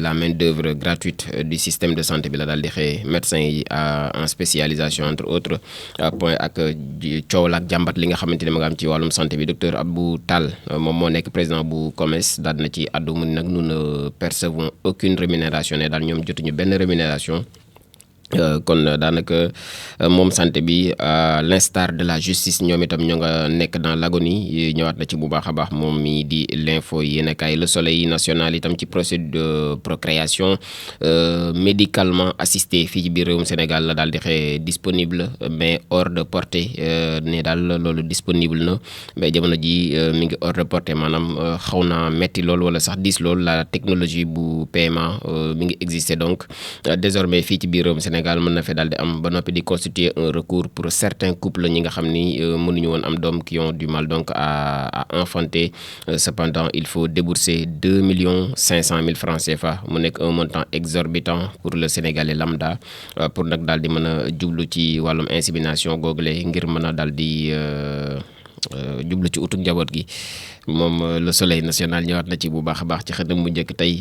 la main-d'œuvre gratuite du système de santé bi la daal di xëyee médecins yi en spécialisation entre autres point ak coow la ak jàmbat li nga xamante ne ma nga am ci wàllum santé bi docteur Abou Tall moom moo nekk président bu COMES daal na ci àddu mu nag nous ne percevons aucune rémunération ne daal ñoom jotuñu benn rémunération. kon daanaka moom santé bi à l'instar de la justice ñoom itam ñoo nga nekk dans l'agonie ñëwaat na ci bu baax a baax moom mi di l'info yéenekaay Le Soleil national itam ci procédure de procréation médicalement assistée fii ci biir réewum Sénégal la daal di xëy disponible mais hors de portée ne daal loolu disponible na mais jamono ji mi ngi hors de portée maanaam xaw naa metti lool wala sax diis lool la technologie bu PMA mi ngi exister donc désormais fii ci biir réewum Sénégal mën na fe daal di am ba noppi di constituer un recours pour certains couples ñi nga xam ni mënuñu woon am doom qui ont du mal donc à enfanter cependant il faut débourser 2,5 millions francs CFA mu nekk un montant exorbitant pour le Sénégalais lambda pour nag daal di mën a jublu ci wàllum insémination google ngir mën a daal di jublu ci utuk njaboot gi moom Le Soleil national ñëwaat na ci bu baax a baax ci xëtam bu njëkk tey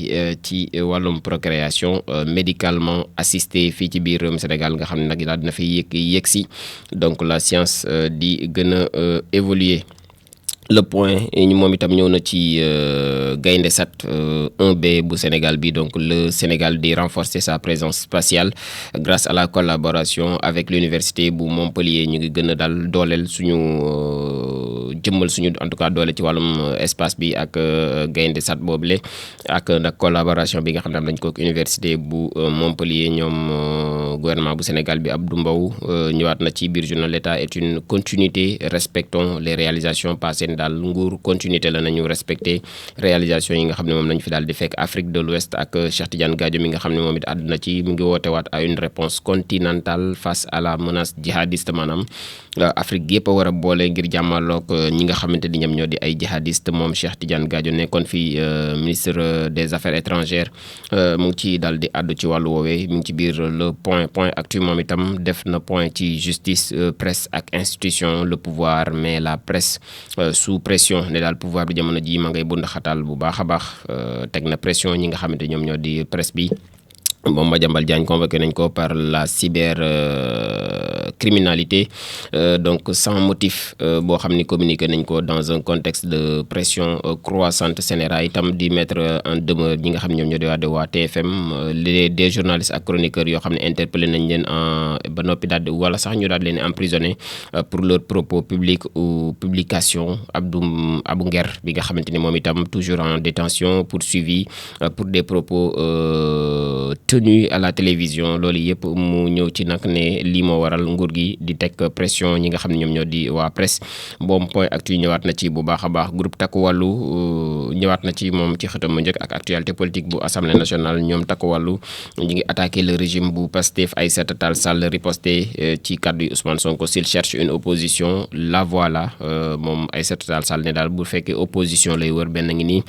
ci wàllum procréation médicalement assistée fii ci biir réewum Sénégal nga xam ne nag daal dina fay yëg si donc la science di gën a évoluer. Le point moom itam ñëw na ci Gaynde Sat 1B bu Sénégal bi donc le Sénégal di renforcer sa présence spatiale grâce à la collaboration avec l'université bu Montpellier ñu ngi gën a daal dooleel suñu jëmmal suñu en tout cas doole ci wàllum espace bi ak Gaynde Sat boobule ak nag collaboration bi nga xam ne am nañ ko ak université bu Montpellier ñoom gouvernement bu Sénégal bi Abdou Mbow ñëwaat na ci biir journal l'État est une continuité respectons les réalisations passées daal nguur continuité la nañu respecté réalisation yi nga xam ne moom nañ fi daal di fekk Afrique de l'Ouest ak Cheikh Tidiane Gadio mi nga xam ne moom it àdduna ci mi ngi woote waat à une réponse continentale face à la menace djihadiste maanaam Afrique yëpp a war a boole ngir jàmmaloog ñi nga xamante ni ñoom ñoo di ay djihadiste moom Cheikh Tidiane Gadio nekkoon fi ministre des affaires étrangères mu ngi ci daal di àddu ci wàllu woowee mi ngi ci biir le point actu moom itam def na point ci justice presse ak institution le pouvoir mais la presse sous pression ne daal pouvoir bi jamono ji ma ngay bund xataal bu baax a baax teg na pression ñi nga xamante ñoom ñoo di presse bi moom Madiambal Diagne convoqué nañ ko par la cyber criminalité donc sans motif boo xam ni communiqué nañ ko dans un contexte de pression croissante CNRA itam di mettre en demeure ñi nga xam ne ñoom ñoo di waa TFM des journalistes ak chroniqueurs yoo xam ne interpellé nañ leen ba noppi daal di wala sax ñu daal leen emprisonné pour leurs propos publics ou publication Abou Nguer bi nga xamante ni moom itam toujours en détention poursuivi pour des propos tenu à la télévision loolu yëpp mu ñëw ci nag ne lii moo waral nguur gi di teg pression ñi nga xam ne ñoom ñoo di waa presse boom point actu ñëwaat na ci bu baax a baax groupe takku wàllu ñëwaat na ci moom ci xëtam mu njëkk ak actualité politique bu assemblée nationale ñoom takku wàllu ñu ngi attaqué le régime bu Pastef Aïssata Tall Sall riposté ci kàddu yi Ousmane Sonko s'il cherche une opposition la voilà moom Aïssata Tall Sall ne daal bu fekkee opposition lay wër benn ngi nii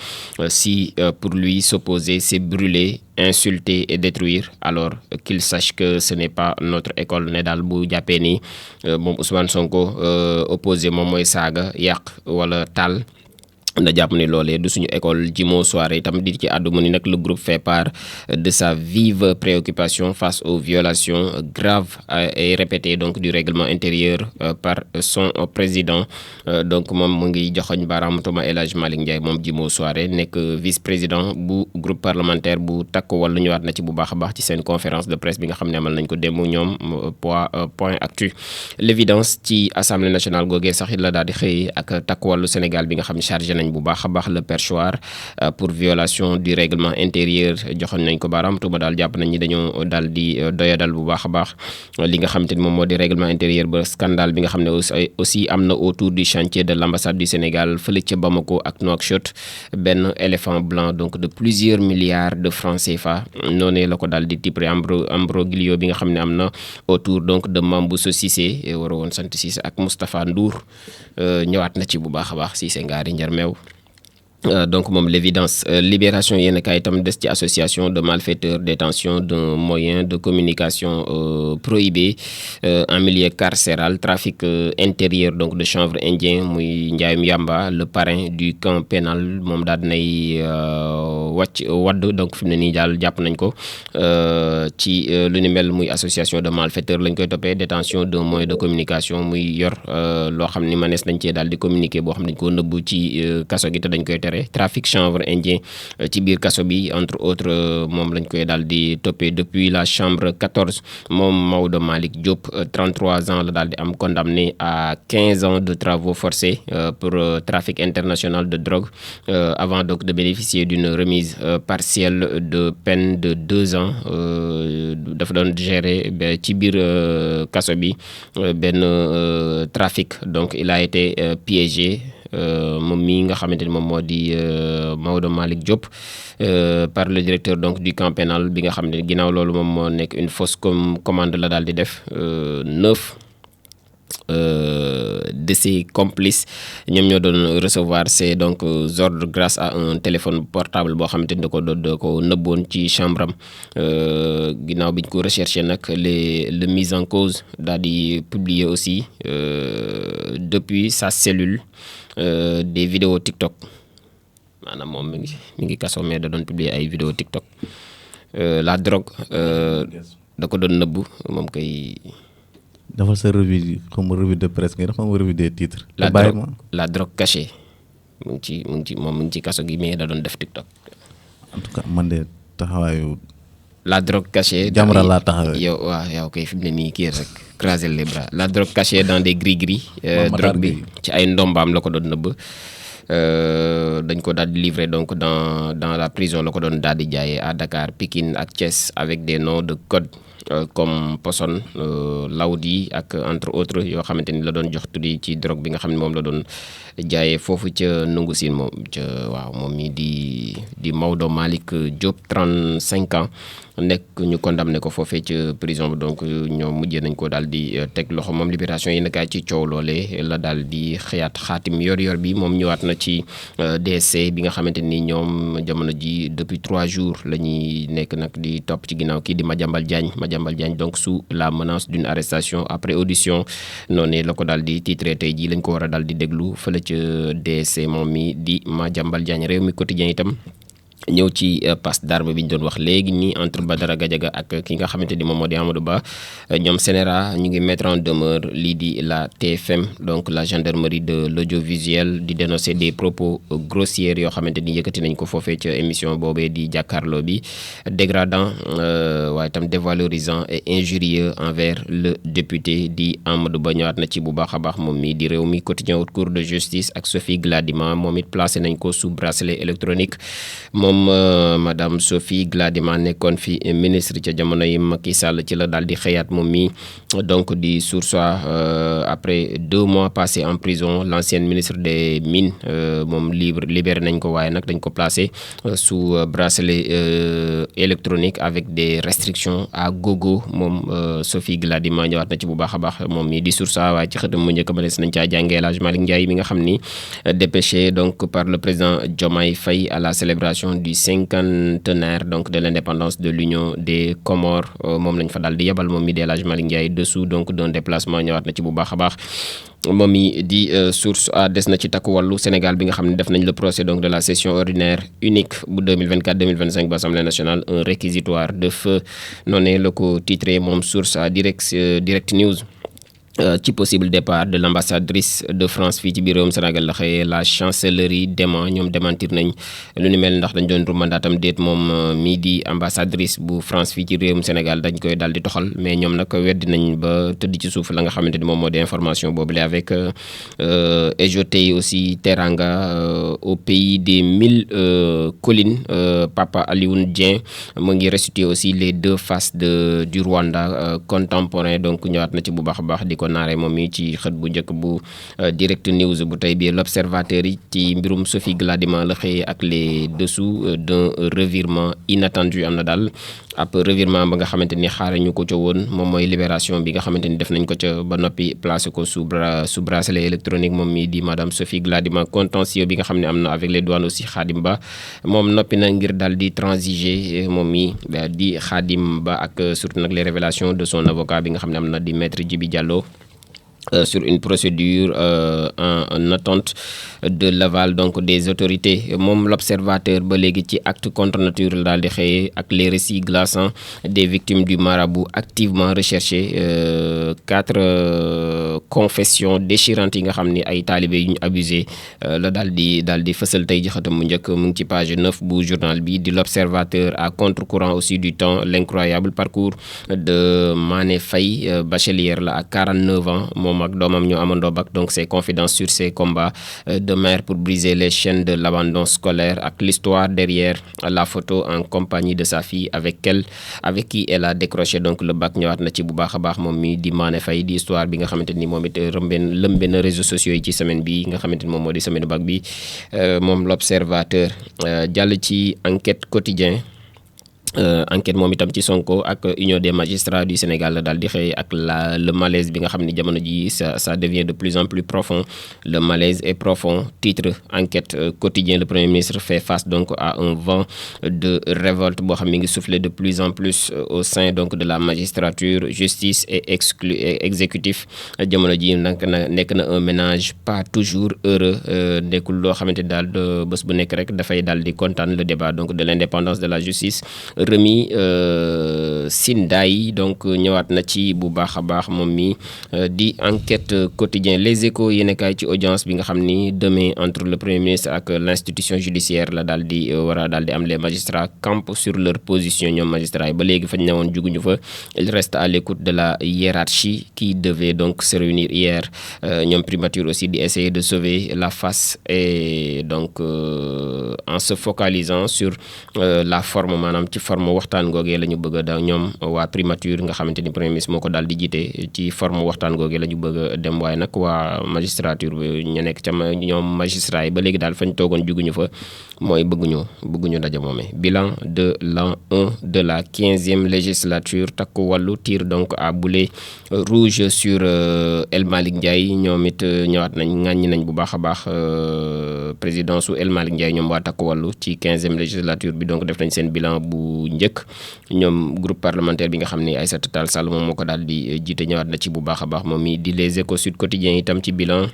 si pour lui s'opposer c'est brûler insulter et détruire alors qu'il sache que ce n'est pas notre école ne daal bu jàppee ni moom Ousmane Sonko opposé moom mooy saaga yàq wala taal na jàpp ni loolee du suñu école Jimo Soirée itam di ci àddu mu ni nag le groupe fait part de sa vive préoccupation face aux violations graves et répétées donc du règlement intérieur par son président donc moom mu ngi joxoñ baaraam tuma El Hadj Malick Ndiaye moom Jimo Soirée nekk vice-président bu groupe parlementaire bu Takku Wallu ñëwaat na ci bu baax a baax ci seen conférence de presse bi nga xam ne amal nañ ko démb ñoom point actu l'évidence ci assemblée nationale googee sax it la daal di xëy ak Takku Wallu Sénégal bi nga xam ne chargé nañ bu baax a baax le perchoir pour violation du règlement intérieur joxoon nañ ko baaraam tuba daal jàpp nañ ni dañoo daal di doyadal bu baax a baax li nga xam te ni moom moo di règlement intérieur ba scandale bi nga xam ne aussi am na autour du chantier de l'ambassade du Sénégal fële ca Bamako ak Nouakchott benn éléphant blanc donc de plusieurs milliards de francs CFA noonee la ko daal di tipré ambroglio bi nga xam ne am na autour donc de Mambousso Cissé war a woon sant Cissé ak Moustapha Ndour ñëwaat na ci bu baax a baax Cissé ngaari njar meew donc moom l'évidence libération yéen kaay itam des ci association de malfaiteurs détention d'un moyen de communication prohibé en milieu carcéral trafic intérieur donc de chanvre indien muy njaayum yamba le parrain du camp pénal moom daal dinay wadd donc fi mu ne nii daal jàpp nañ ko ci lu ni mel muy association de malfaiteurs lañ koy toppee détention d'un moyen de communication muy yor loo xam ni manees nañ cee daal di communiquer boo xam dañ ko nëbbu ci kaso gi te dañ koy tere trafic chanvre indien ci biir kaso bi entre autres moom lañ koy daal di toppee depuis la chambre 14 moom Maodo Malick Diop 33 ans la daal di am condamné à 15 ans de travaux forcés pour trafic international de drogue avant donc de bénéficier d'une remise partielle de peine de 2 ans dafa doon gérer ci biir kaso bi benn trafic donc il a été piégé moom mii nga xamante ni moom moo di Maodo Malick Diop par le directeur donc du camp pénal bi nga xam ne ginnaaw loolu moom moo nekk une fausse commande la daal di def 9 de ses complices ñoom ñoo doon recevoir ces donc ordres grâce à un téléphone portable boo xamante ni da ko nëbboon ci chambre am ginnaaw biñ ko recherché nag le mise en cause daal di publier aussi depuis sa cellule des vidéos TikTok maanaam moom mi ngi kaso mais da doon publier ay vidéos TikTok la drogue da ko doon nëbbu moom kay. defal sa revue comme revue de presse nga def comme revue des titres. la drogue cachée mu ngi ci kaso gi mais da doon def TikTok. en tout cas man de taxawaayu. la drogue cachée. Jamra laa taxawee yow kay fi mu ne nii kii rek croiser les bras la drogue cachée dans des gris-gris. drogue bi ci ay ndombaam la ko doon nëbb. dañ ko daal di livrer donc dans la prison la ko doon daal di jaayee à Dakar Pikine ak Thiès avec des noms de code comme Poson Lawdi ak entre autres yoo xamante ni la doon jox tuddi ci drogue bi nga xam ne moom la doon jaayee foofu ca Nungu Siin moom moom mi di Maodo Malick Diop 35 ans nekk ñu condamné ko foofee ca prison bi donc ñoom mujjee nañ ko daal di teg loxo moom libération yi nakaay ci coow loole la daal di xëyaat xaatim yor bi moom ñëwaat na ci DSC bi nga xamante ni ñoom jamono ji depuis 3 jours la ñuy nekk nag di topp ci ginnaaw kii di Madiambal Diagne donc sous la menace d'une arrestation après audition noonu la ko daal di titré tey jii lañ ko war a daal di déglu fële ca DSC moom mi di Madiambal Diagne réew mi quotidien itam ñëw ci passe d'armes bi ñu doon wax léegi nii entre Badara Gadiaga ak ki nga xamante ni moom moo di Amadou Ba ñoom CNRA ñu ngi mettre en demeure lii di la TFM donc la gendarmerie de l'audiovisuel di dénoncer des propos grossiers yoo xamante ni yëkkati nañ ko foofee ca émission boobee di jàkkaarloo bi dégradant waaye itam dévalorisant et injurieux envers le député di Amadou Ba ñëwaat na ci bu baax a baax moom mi di réew mi quotidien haute cour de justice ak Sophie Gladima moom it placé nañ ko sous bracelet électronique moom madame Sophie Gladima nekkoon fi ministre ca jamono yi Macky Sall ci la daal di xëyaat moom mi donc di Source A après 2 mois passés en prison l'ancienne ministre des mines moom libéré nañ ko waaye nag dañ ko placé sous bracelet électronique avec des restrictions à gogo moom Sophie Gladima ñëwaat na ci bu baax a baax moom mi di Source A waaye ci xëtam mu njëkk ba des nañ caa jàngee El Hadj Malick Ndiaye mi nga xam ni dépêché donc par le président Diomaye Faye à la célébration du 50e donc de l'indépendance de l'Union des Comores moom lañ fa daal di yebal moom mi di El Hadj Malick Ndiaye dessous donc d'un déplacement ñëwaat na ci bu baax a baax moom mi di Source A des na ci takku wàllu Sénégal bi nga xam ne def nañ le procès donc de la session ordinaire unique bu 2024-2025 ba Assemblée nationale un réquisitoire de feu noonu la ko titré moom Source A direct news ci possible départ de l'ambassadrice de France fii ci biir réewum Sénégal la xëyee la chancellerie ñoom démentir nañ lu ni mel ndax dañ doon rumandaatam déet moom mii di ambassadrice bu France fii ci réewum Sénégal dañ koy daal di toxal mais ñoom nag weddi nañ ba tëdd ci suuf la nga xamante ni moom moo di information boobu la avec EJOTI aussi Teranga au pays des 1000 collines Papa Alioune Dieng mu ngi restituer aussi les 2 faces du Rwanda contemporain donc ñëwaat na ci bu baax a baax di ko ko naaree moom mi ci xët bu njëkk bu direct news bu tey bi l'observateur yi ci mbirum Sophie Gladima la xëyee ak les dessous d'un revirement inattendu. am na daal ab revirement ba nga xamante ni xaarañu ko ca woon moom mooy libération bi nga xamante ni def nañ ko ca ba noppi placé ko sous bracelet électronique moom mi di madame Sophie Gladima. contentieux bi nga xam ne am na avec les douanes aussi Khadim Ba moom noppi na ngir daal di transiger moom mi di Khadim Ba ak surtout nag les révélations de son avocat bi nga xam ne am na di maître Djibi Diallo sur une procédure en attente de l'aval donc des autorités. moom l'observateur ba léegi ci acte contre nature la daal di xëyee ak les récits glaçants des victimes du marabout activement recherchées 4 confessions déchirantes yi nga xam ni ay talibé yu ñu abusé la daal di fësal tey ji xëtam mu njëkk mu ngi ci page 9 bu journal bi di l'observateur à contre-courant aussi du temps. l'incroyable parcours de Mané Faye bachelière la à 49 ans moom ak doomam ñoo amandoo bac. donc ses confidences sur ses combats de mère pour briser les chaînes de l'abandon scolaire ak l'histoire derrière la photo en compagnie de sa fille avec qui elle a décroché donc le bac. ñëwaat na ci bu baax a baax moom mi di Mané Faye di histoire bi nga xamante ni moom it lëmbe na réseaux sociaux yi ci semaine bi nga xamante ni moom moo di semaine bac bi. moom l'observateur jàll ci enquête quotidien. enquête moom itam ci Sonko ak Union des magistrats du Sénégal la daal di xëy ak le malaise bi nga xam ni jamono ji ça devient de plus en plus profond. le malaise est profond. titre enquête quotidien. le premier ministre fait face donc à un vent de révolte boo xam mi ngi souffler de plus en plus au sein donc de la magistrature justice et exécutif. jamono ji nag nekk na un ménage pas toujours heureux. nekkul loo xamante daal bés bu nekk rek dafay daal di kontaan. le débat donc de l'indépendance de la justice Remi Sindaay donc ñëwaat na ci bu baax a baax moom mi di enquête quotidien. les échos yéenekaay ci audience bi nga xam ni demain entre le premier ministre ak l'institution judiciaire la daal di war a daal di am. les magistrats campent sur leur position. ñoom magistrats yi ba léegi fañ newoon juguñu fa. ils restent à l'écoute de la hiérarchie qui devait donc se réunir hier. ñoom primature aussi di essayer de sauver la face et donc en se focalisant sur la forme maanaam ci forme waxtaan googee la ñu bëgg a da ñoom waa primature nga xamante ni premier ministre moo ko daal di jiite ci forme waxtaan googee la ñu bëgg a dem. waaye nag waa magistrature bi ñu nekk ca ñoom magistrat yi ba léegi daal fañ toogoon juguñu fa mooy bëgguñu daje moomee. bilan de l'an 1 de la 15e législature. takku wàllu tire donc à boulet rouge sur El Malick Ndiaye. ñoom it ñëwaat nañ ŋàññi nañ bu baax a baax président su El Malick Ndiaye ñoom waa takku wàllu ci 15e législature bi. donc def nañ seen bilan bu njëkk. ñoom groupe parlementaire bi nga xam ne Aïssata Tall Sall moom moo ko daal di jiite ñëwaat na ci bu baax a baax moom mi di les Échos Sud Quotidien itam ci bilan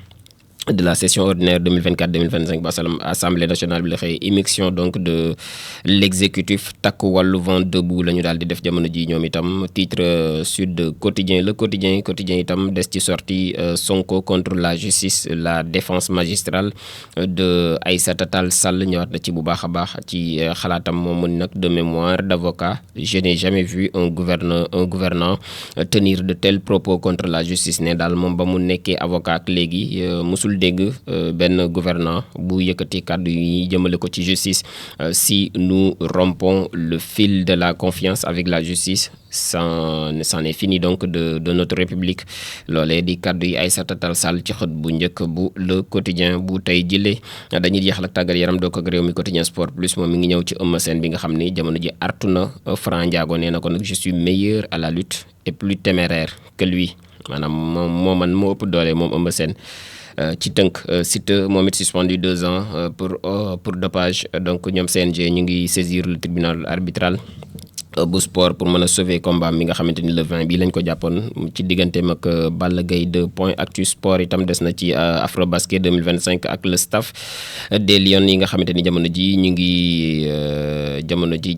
de la session ordinaire 2024-2025 ba Assemblée nationale bi la xëy émission donc de l'exécutif. takku wàllu vent debout la ñu daal di def jamono ji ñoom itam. titre Sud Quotidien. le quotidien itam des ci sortie Sonko contre la justice la défense magistrale de Aïssata Tall Sall ñëwaat na ci bu baax a baax ci xalaatam moom mu nag de mémoire d'avocat. je n'ai jamais vu un gouvernant tenir de tels propos contre la justice. ne daal moom ba mu nekkee avocat ak léegi musul dégg benn gouvernant bu yëkkati kàddu yi jëmale ko ci justice. si nous rompons le fil de la confiance avec la justice c'en est fini donc de notre république. loolee di kàddu yi Aïssata Tall Sall ci xët bu njëkk bu le quotidien bu tey jile. dañuy jeexal ak tàggat yaram doo ko réew mi quotidien sport plus moom mi ngi ñëw ci Eumeu Sène bi nga xam ni jamono ji artu na Franc Ndiago. nee na ko nag je suis meilleur à la lutte et plus téméraire que lui. maanaam moo ëpp doole moom Eumeu Sène. ci tënk Siteu moom it suspendu 2 ans pour dopage. donc ñoom CNG ñu ngi saisir le tribunal arbitral bu sport pour mën a sauver combat mi nga xamante ni le 20 bi lañ ko jàppoon ci digganteem ak Balla Gaye 2. point actu sport itam des na ci Afrobasket 2025 ak le staff des Lions yi nga xamante ni jamono ji ñu ngi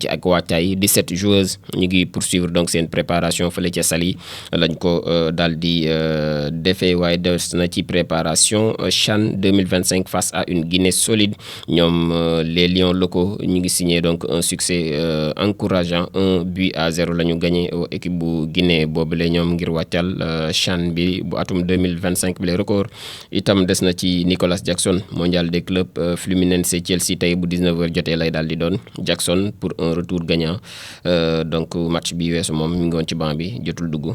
ci ak wàccaay 17 joueuses ñu ngi poursuivre donc seen préparation fële ca Saly lañ ko daal di defee. waaye des na ci préparation CHAN 2025 face à une Guinée solide. ñoom les Lions locaux ñu ngi signé donc un succès encourageant. 1-0 la ñu gagné équipe bu Guinée boobule ñoom ngir wàccal CHAN bi bu atum 2025 bi les record itam des na ci Nicolas Jackson mondial des clubs Fluminense Chelsea tey bu 19h jotee lay daal di doon. Jackson pour un retour gagnant donc match bi weesu moom mi ngi woon ci banc bi jotul dugg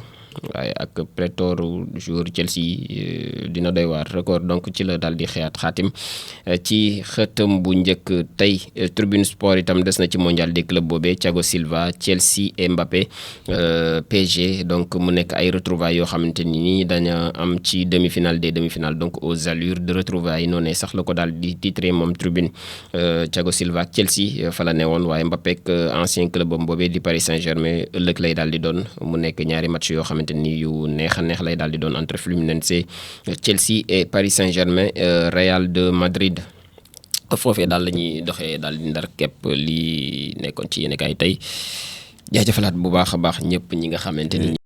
waaye ak pléthore joueur Chelsea dina doy waar record donc ci la daal di xeyaat xaatim ci xëtam bu njëkk tey Tribune Sport itam des na ci mondial des clubs boobee Thiago Silva Chelsea et Mbappé PSG donc mu nekk ay retrouvailles yoo xamante ni daña am ci demi-finale des demi-finales donc aux allures de retrouvailles noonu sax la ko daal di titré moom Tribune Thiago Silva ak Chelsea fa la ne woon waaye Mbappé ak ancien club am boobee di Paris Saint-Germain ëllëg lay daal di doon mu nekk ñaari match yoo xamante ni yu neex a neex lay daal di doon entre Fluminense Chelsea et Paris Saint-Germain Real de Madrid foofee daal la ñuy doxee daal di ndar képp li nekkoon ci yéen kaay tey jaajëfalaat bu baax a baax ñëpp ñi nga xamante ni